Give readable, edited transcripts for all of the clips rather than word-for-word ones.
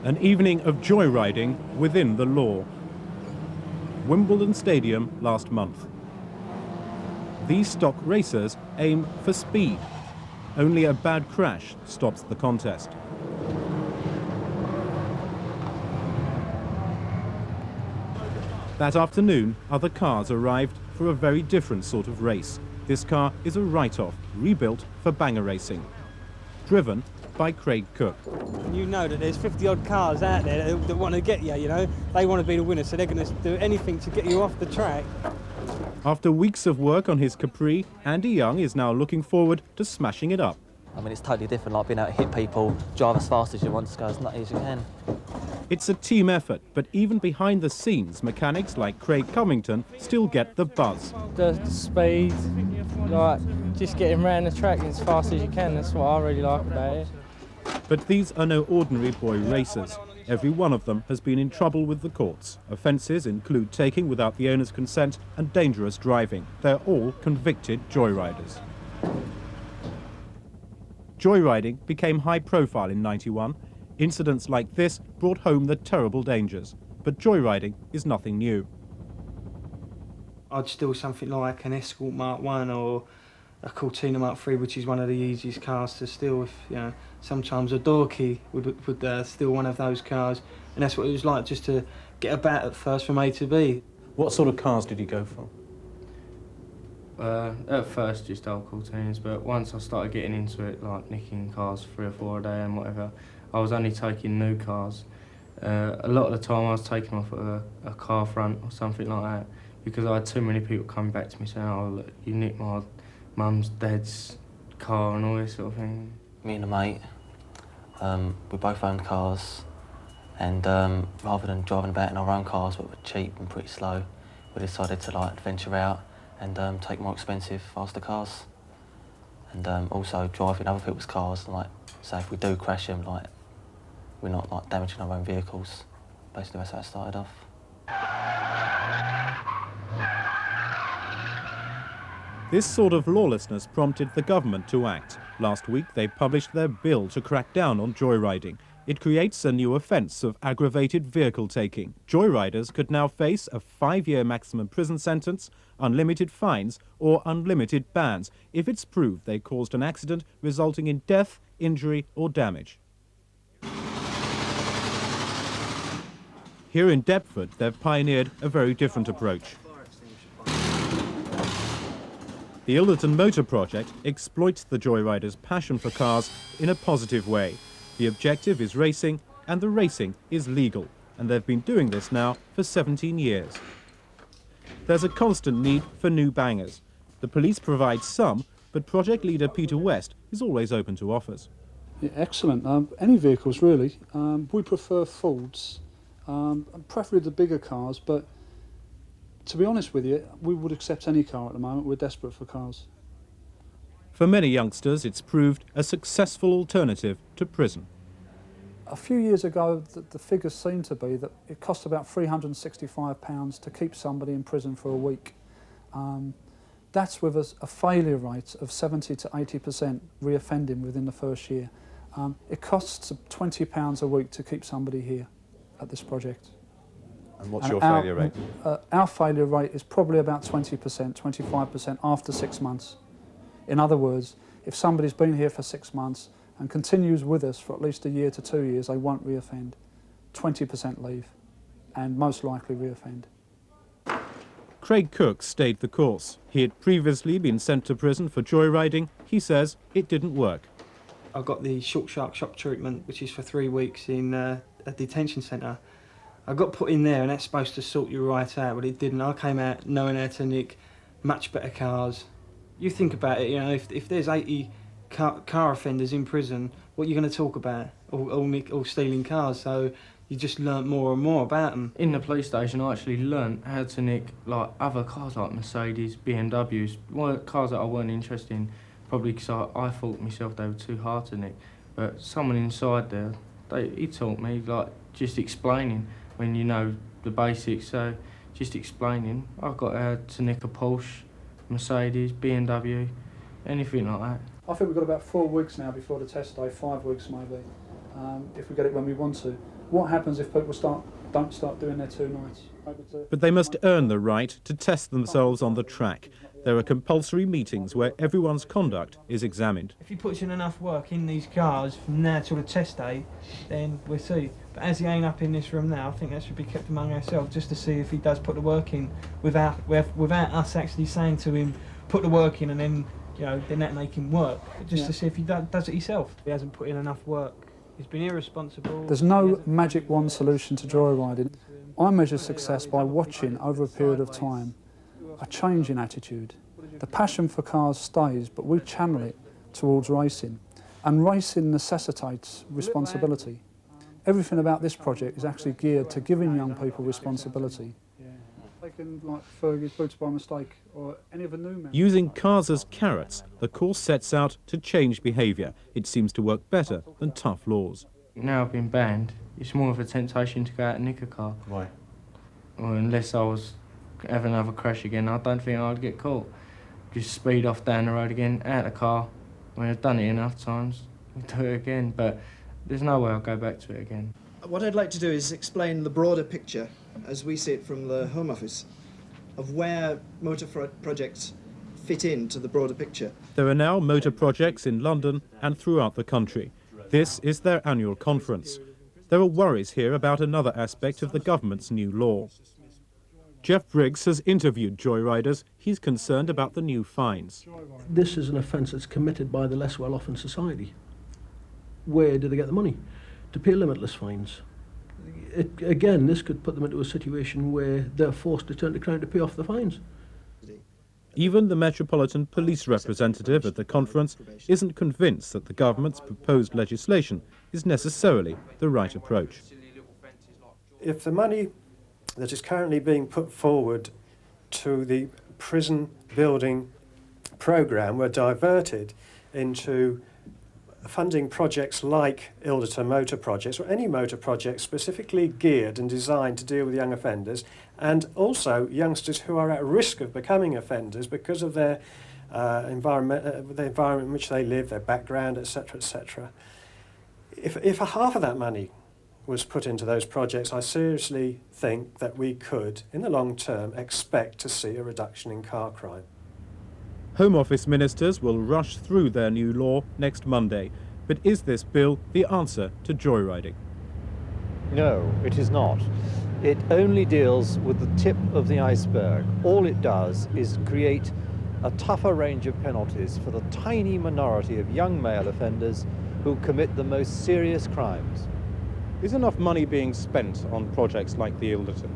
An evening of joyriding within the law. Wimbledon Stadium last month. These stock racers aim for speed. Only a bad crash stops the contest. That afternoon, other cars arrived for a very different sort of race. This car is a write-off, rebuilt for banger racing. Driven by Craig Cook. You know that there's 50-odd cars out there that want to get you, you know. They want to be the winner, so they're going to do anything to get you off the track. After weeks of work on his Capri, Andy Young is now looking forward to smashing it up. I mean, it's totally different, like being able to hit people, drive as fast as you want, to go as nutty as you can. It's a team effort, but even behind the scenes, mechanics like Craig Covington still get the buzz. The speed, like just getting around the track as fast as you can, that's what I really like about it. But these are no ordinary boy racers. Every one of them has been in trouble with the courts. Offences include taking without the owner's consent and dangerous driving. They're all convicted joyriders. Joyriding became high profile in '91. Incidents like this brought home the terrible dangers. But joyriding is nothing new. I'd steal something like an Escort Mark 1 or a Cortina Mark 3, which is one of the easiest cars to steal. If, you know, sometimes a door key would steal one of those cars, and that's what it was like, just to get about at first from A to B. What sort of cars did you go for? At first just old Cortinas, but once I started getting into it, like nicking cars 3 or 4 a day and whatever, I was only taking new cars. A lot of the time I was taking off a car front or something like that, because I had too many people coming back to me saying, oh look, you nicked my mum's, dad's car and all this sort of thing. Me and a mate, we both owned cars, and rather than driving about in our own cars, but were cheap and pretty slow, we decided to like venture out and take more expensive, faster cars, and also driving other people's cars. And like, so if we do crash them, like, we're not like damaging our own vehicles. Basically, that's how it started off. This sort of lawlessness prompted the government to act. Last week, they published their bill to crack down on joyriding. It creates a new offence of aggravated vehicle taking. Joyriders could now face a 5-year maximum prison sentence, unlimited fines, or unlimited bans if it's proved they caused an accident resulting in death, injury, or damage. Here in Deptford, they've pioneered a very different approach. The Ilderton Motor Project exploits the joyriders' passion for cars in a positive way. The objective is racing, and the racing is legal, and they've been doing this now for 17 years. There's a constant need for new bangers. The police provide some, but project leader Peter West is always open to offers. Yeah, excellent. Any vehicles, really. We prefer Fords, preferably the bigger cars, but to be honest with you, we would accept any car at the moment. We're desperate for cars. For many youngsters, it's proved a successful alternative to prison. A few years ago, the figures seemed to be that it cost about £365 to keep somebody in prison for a week. That's with a failure rate of 70 to 80% reoffending within the first year. It costs £20 a week to keep somebody here at this project. And what's your failure rate? Our failure rate is probably about 20%, 25% after 6 months. In other words, if somebody's been here for 6 months and continues with us for at least a year to 2 years, they won't reoffend. 20% leave, and most likely reoffend. Craig Cook stayed the course. He had previously been sent to prison for joyriding. He says it didn't work. I got the short shark shock treatment, which is for 3 weeks in a detention centre. I got put in there, and that's supposed to sort you right out, but it didn't. I came out knowing how to nick much better cars. You think about it, you know, if there's 80 car offenders in prison, what are you going to talk about? All stealing cars, so you just learnt more and more about them. In the police station, I actually learnt how to nick like other cars like Mercedes, BMWs, cars that I weren't interested in, probably because I thought myself they were too hard to nick. But someone inside there, he taught me, like, just explaining when you know the basics. So just explaining, I got to nick a Porsche, Mercedes, BMW, anything like that. I think we've got about 4 weeks now before the test day, 5 weeks maybe, if we get it when we want to. What happens if people don't start doing their 2 nights? But they must earn the right to test themselves on the track. There are compulsory meetings where everyone's conduct is examined. If he puts in enough work in these cars from now till the test day, then we'll see. But as he ain't up in this room now, I think that should be kept among ourselves, just to see if he does put the work in without us actually saying to him, put the work in, and then, you know, then that make him work. But just to see if he does it himself. He hasn't put in enough work. He's been irresponsible. There's no magic one solution to joyriding. I measure success by watching over a period of time a change in attitude. The passion for cars stays, but we channel it towards racing. And racing necessitates responsibility. Everything about this project is actually geared to giving young people responsibility. Taking like Fergie's boots by mistake or any of the new men. Using cars as carrots, the course sets out to change behaviour. It seems to work better than tough laws. Now I've been banned, it's more of a temptation to go out and nick a car. Why? Or unless I was have another crash again, I don't think I'd get caught. Just speed off down the road again, out the car. I mean, I've done it enough times, I'll do it again, but there's no way I'll go back to it again. What I'd like to do is explain the broader picture, as we see it from the Home Office, of where motor projects fit into the broader picture. There are now motor projects in London and throughout the country. This is their annual conference. There are worries here about another aspect of the government's new law. Jeff Briggs has interviewed joyriders. He's concerned about the new fines. This is an offence that's committed by the less well-off in society. Where do they get the money to pay limitless fines? Again, this could put them into a situation where they're forced to turn to crime to pay off the fines. Even the Metropolitan Police representative at the conference isn't convinced that the government's proposed legislation is necessarily the right approach. If the money that is currently being put forward to the prison building programme were diverted into funding projects like Ilderton Motor Projects, or any motor project specifically geared and designed to deal with young offenders, and also youngsters who are at risk of becoming offenders because of their environment in which they live, their background, etc., etc. If half of that money was put into those projects, I seriously think that we could, in the long term, expect to see a reduction in car crime. Home Office ministers will rush through their new law next Monday. But is this bill the answer to joyriding? No, it is not. It only deals with the tip of the iceberg. All it does is create a tougher range of penalties for the tiny minority of young male offenders who commit the most serious crimes. Is enough money being spent on projects like the Ilderton?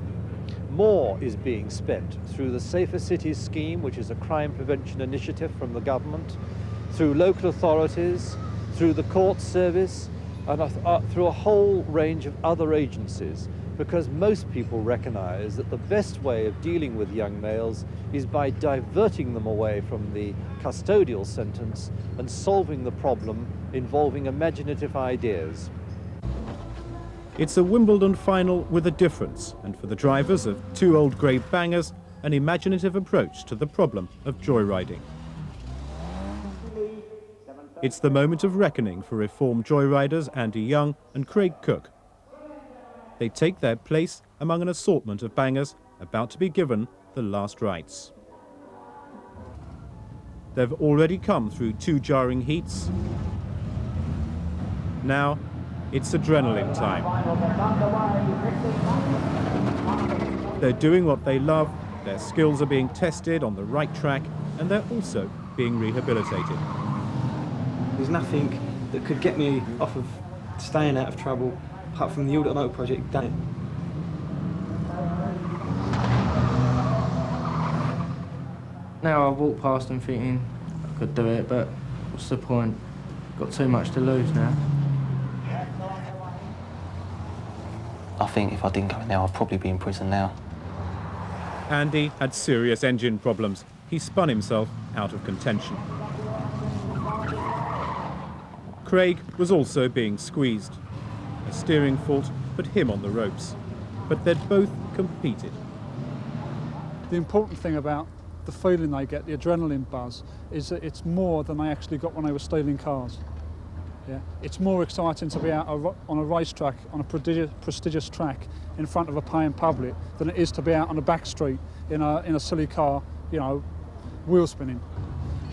More is being spent through the Safer Cities scheme, which is a crime prevention initiative from the government, through local authorities, through the court service, and through a whole range of other agencies, because most people recognise that the best way of dealing with young males is by diverting them away from the custodial sentence and solving the problem involving imaginative ideas. It's a Wimbledon final with a difference, and for the drivers of two old grey bangers, an imaginative approach to the problem of joyriding. It's the moment of reckoning for reformed joyriders Andy Young and Craig Cook. They take their place among an assortment of bangers about to be given the last rites. They've already come through 2 jarring heats. Now, it's adrenaline time. They're doing what they love, their skills are being tested on the right track, and they're also being rehabilitated. There's nothing that could get me off of staying out of trouble, apart from the Ilderton Motor Project done it. Now I walk past them thinking I could do it, but what's the point? Got too much to lose now. I think if I didn't go in there, I'd probably be in prison now. Andy had serious engine problems. He spun himself out of contention. Craig was also being squeezed. A steering fault put him on the ropes. But they'd both competed. The important thing about the feeling they get, the adrenaline buzz, is that it's more than they actually got when they were stealing cars. Yeah? It's more exciting to be out on a racetrack, on a prestigious track, in front of a paying public, than it is to be out on a back street in a silly car, you know, wheel spinning.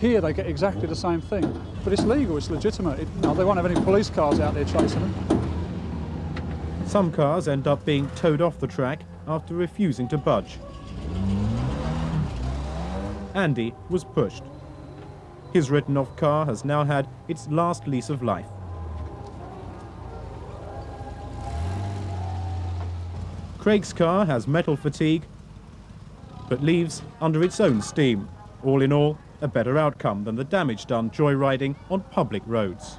Here they get exactly the same thing, but it's legal, it's legitimate. You know, they won't have any police cars out there chasing them. Some cars end up being towed off the track after refusing to budge. Andy was pushed. His written-off car has now had its last lease of life. Craig's car has metal fatigue, but leaves under its own steam. All in all, a better outcome than the damage done joyriding on public roads.